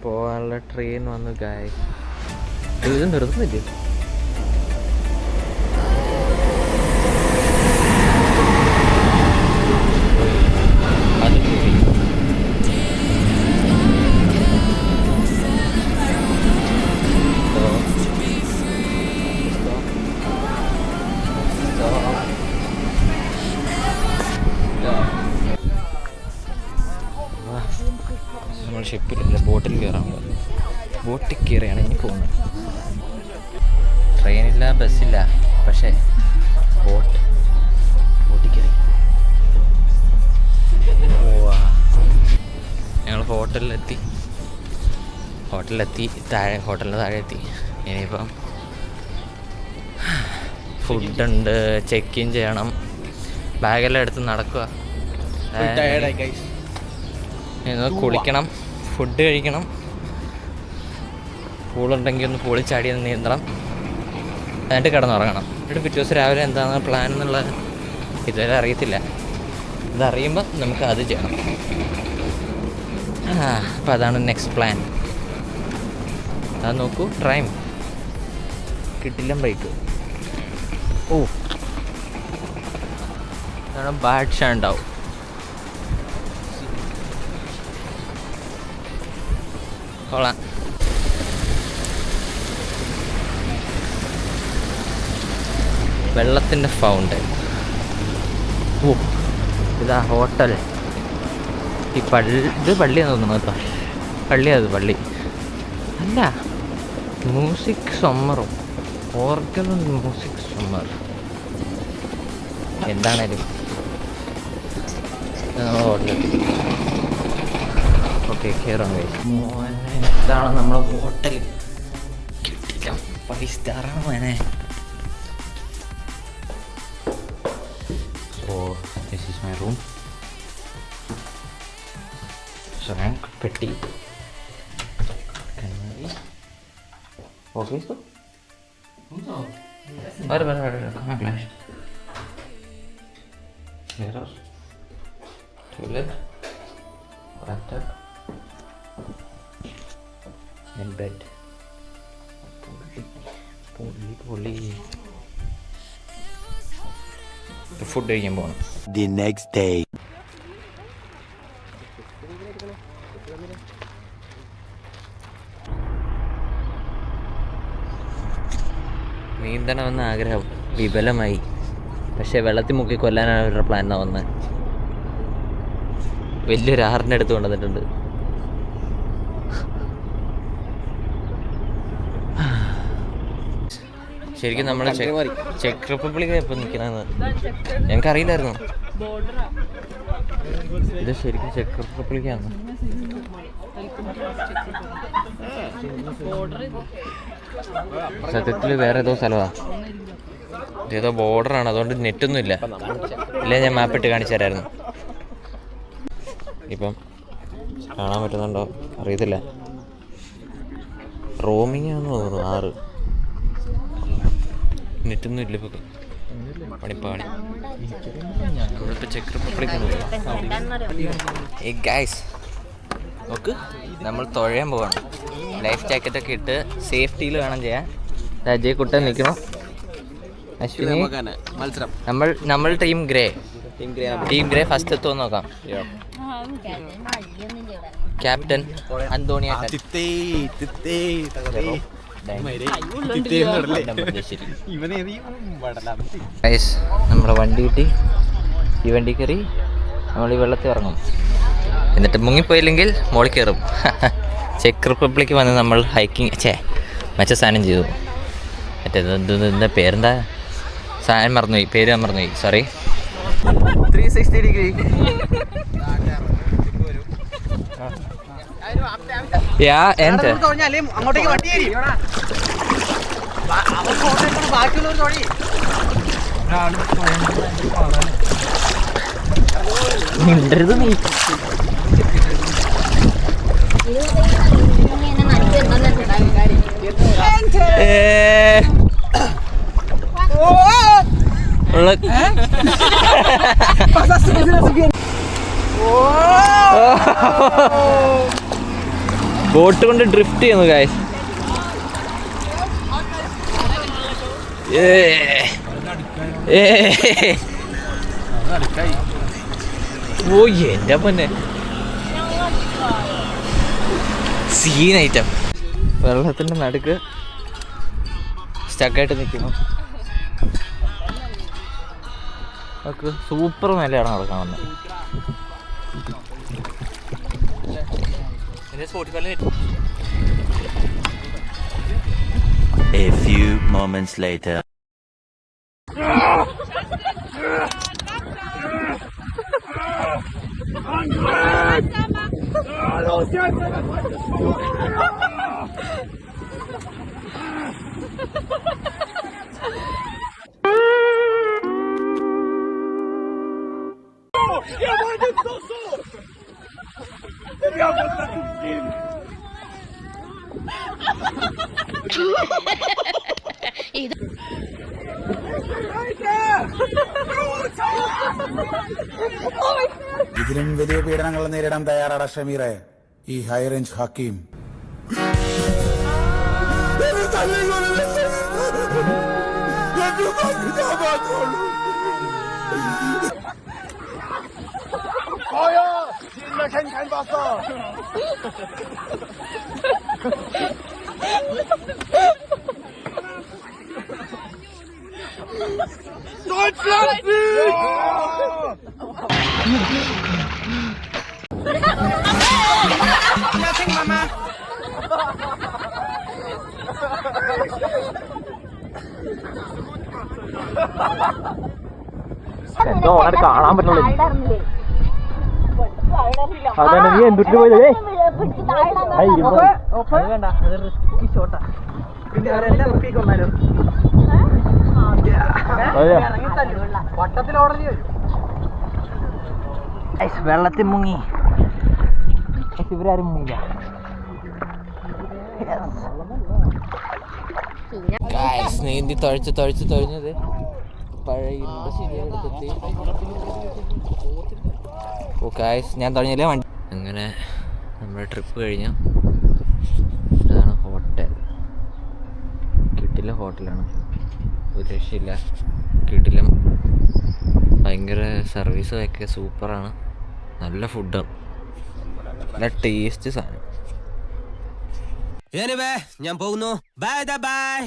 പോകാനുള്ള ട്രെയിൻ വന്നു ഗായ്സ്. ഇത് നിർത്തുന്നില്ലേ? നമ്മൾ ഷിപ്പിലില്ല, ബോട്ടിൽ കയറാൻ പോകുന്നത്. ബോട്ടിൽ കയറിയാണ് ഇനി പോകുന്നത്. ട്രെയിനില്ല, ബസ്സില്ല, പക്ഷേ ബോട്ടിൽ കയറി. ഞങ്ങൾ ഹോട്ടലിലെത്തി ഹോട്ടലിന് താഴെ എത്തി. ഇനിയിപ്പം ഫുഡുണ്ട്, ചെക്ക് ഇൻ ചെയ്യണം, ബാഗെല്ലാം എടുത്ത് നടക്കുക, കുളിക്കണം, ഫുഡ് കഴിക്കണം, പൂളുണ്ടെങ്കിൽ ഒന്ന് പൂളിൽ ചാടി നീന്തണം, എന്നിട്ട് കിടന്നുറങ്ങണം. എന്നിട്ട് പിറ്റേ ദിവസം രാവിലെ എന്താണ് പ്ലാൻ എന്നുള്ള ഇതുവരെ അറിയത്തില്ല. ഇതറിയുമ്പോൾ നമുക്ക് അത് ചെയ്യണം. അപ്പം അതാണ് നെക്സ്റ്റ് പ്ലാൻ. അത് നോക്കൂ, ട്രൈം കിട്ടില്ല ബൈക്ക്. ഓ, അതാണ് ബാഡ്ഷാ ഉണ്ടാവും. കൊള്ളാം. വെള്ളത്തിൻ്റെ ഫൗണ്ടൻ. ഓ, ഇതാ ഹോട്ടൽ. ഈ ഇത് പള്ളിയാന്ന് തോന്നുന്നു കേട്ടോ. പള്ളി അല്ല, മ്യൂസിക് സമ്മറും ഓർഗൻ മ്യൂസിക് സമ്മർ എന്താണേലും ഹോട്ടലെത്തി. ഓക്കെ, കയറാൻ മോനെ. ഇതാണ് നമ്മളെ ഹോട്ടൽ. കിട്ടില്ല, 5 സ്റ്റാറാണ് മോനെ. So this is my room. റാങ്ക് പെട്ടി, കണ്ണാടി, office, flash, mirror, toilet, bathtub and bed. പൊളി. ഫുഡ് കഴിക്കാൻ പോകണം. The next day. നീന്തണമെന്ന ആഗ്രഹം വിഫലമായി. പക്ഷേ വെള്ളത്തിൽ മുക്കി കൊല്ലാനാണ് അവരുടെ പ്ലാൻ എന്നാണ് വന്നത്. വലിയൊരു ആറിൻ്റെ അടുത്ത് കൊണ്ടുവന്നിട്ടുണ്ട്. ശരിക്കും നമ്മൾ ചെക്ക് റിപ്പബ്ലിക്കാണ് ഇപ്പം നിൽക്കണമെന്ന് ഞങ്ങൾക്കറിയില്ലായിരുന്നു. ഇത് ശരിക്കും ചെക്ക് റിപ്പബ്ലിക്കാണ്. സത്യത്തിൽ വേറെ ഏതോ സ്ഥലമാണ്. ഇതേതോ ബോർഡറാണ്, അതുകൊണ്ട് നെറ്റൊന്നും ഇല്ല. ഇല്ല, ഞാൻ മാപ്പിട്ട് കാണിച്ചു തരായിരുന്നു. ഇപ്പം കാണാൻ പറ്റുന്നുണ്ടോ അറിയത്തില്ല. റോമിങ് ആണെന്ന് തോന്നുന്നു. 6 നെറ്റൊന്നും ഇല്ല. ഇപ്പോൾ പണിപ്പാണി. നമ്മളിപ്പോൾ ചെക്ക് റിപ്പബ്ലിക്കാണ്. ഈ ഗൈസ് നോക്ക്, നമ്മൾ തുഴയാൻ പോവാണ്. ലൈഫ് ജാക്കറ്റൊക്കെ ഇട്ട് സേഫ്റ്റിയിൽ വേണം ചെയ്യാൻ. അജയ് കുട്ടൻ നിൽക്കണം. അശ്വിനി, നമ്മൾ ടീം ഗ്രേ ഫസ്റ്റ് എത്തുമെന്ന് നോക്കാം. ക്യാപ്റ്റൻ അന്തോണി. നമ്മുടെ വണ്ടി കിട്ടി. ഈ വണ്ടി കയറി നമ്മൾ ഈ വെള്ളത്തിൽ ഇറങ്ങും. എന്നിട്ട് മുങ്ങിപ്പോയില്ലെങ്കിൽ മോളിൽ കയറും. ചെക്ക് റിപ്പബ്ലിക്ക് വന്ന് നമ്മൾ ഹൈക്കിങ് മറ്റേ സാധനം ചെയ്തു. മറ്റേ പേരെന്താ സാധനം മറന്നുപോയി, പേര് ഞാൻ മറന്നുപോയി, സോറി. 360 ഡിഗ്രി. മിണ്ടരുത് നീ. ബോട്ട് കൊണ്ട് ഡ്രിഫ്റ്റ് ചെയ്യുന്നു ഗായ്സ്. ഓ എൻ്റെ പൊന്നെ, സീൻ ഐറ്റം. വെള്ളത്തിൻ്റെ നടുക്ക് സ്റ്റക്കായിട്ട് നിൽക്കുന്നു. നമുക്ക് സൂപ്പർ നിലയാണ് നടക്കാൻ വന്നത്. A few moments later. ഇതിലും വലിയ പീഡനങ്ങൾ നേരിടാൻ തയ്യാറാണ് ഷമീറെ, ഈ ഹൈ റേഞ്ച് ഹക്കീം. എന്തോ ഓണായിട്ട് കാണാൻ പറ്റുള്ളൂ. അതന്നെ, നീ എന്തിട്ട് പോയതേ? വേണ്ട, അത് റിസ്കി ഷോട്ടാ. വെള്ളത്തിൽ മുങ്ങി. ഇവരാരും മുങ്ങില്ല. നീന്തി തൊഴിഞ്ഞത് പഴയ ശരിയെടുത്തെത്തി. ഓ ഗായ്സ്, ഞാൻ തുടങ്ങിയില്ലേ വണ്ടി. അങ്ങനെ നമ്മുടെ ട്രിപ്പ് കഴിഞ്ഞു. ഇതാണ് ഹോട്ടൽ. കിട്ടില്ല ഹോട്ടലാണ്, ഒരു രക്ഷയില്ല. കിട്ടിലും ഭയങ്കര സർവീസും ഒക്കെ സൂപ്പറാണ്. നല്ല ഫുഡാണ്, നല്ല ടേസ്റ്റ് സാധനം. ഞാൻ പോകുന്നു. Bye bye.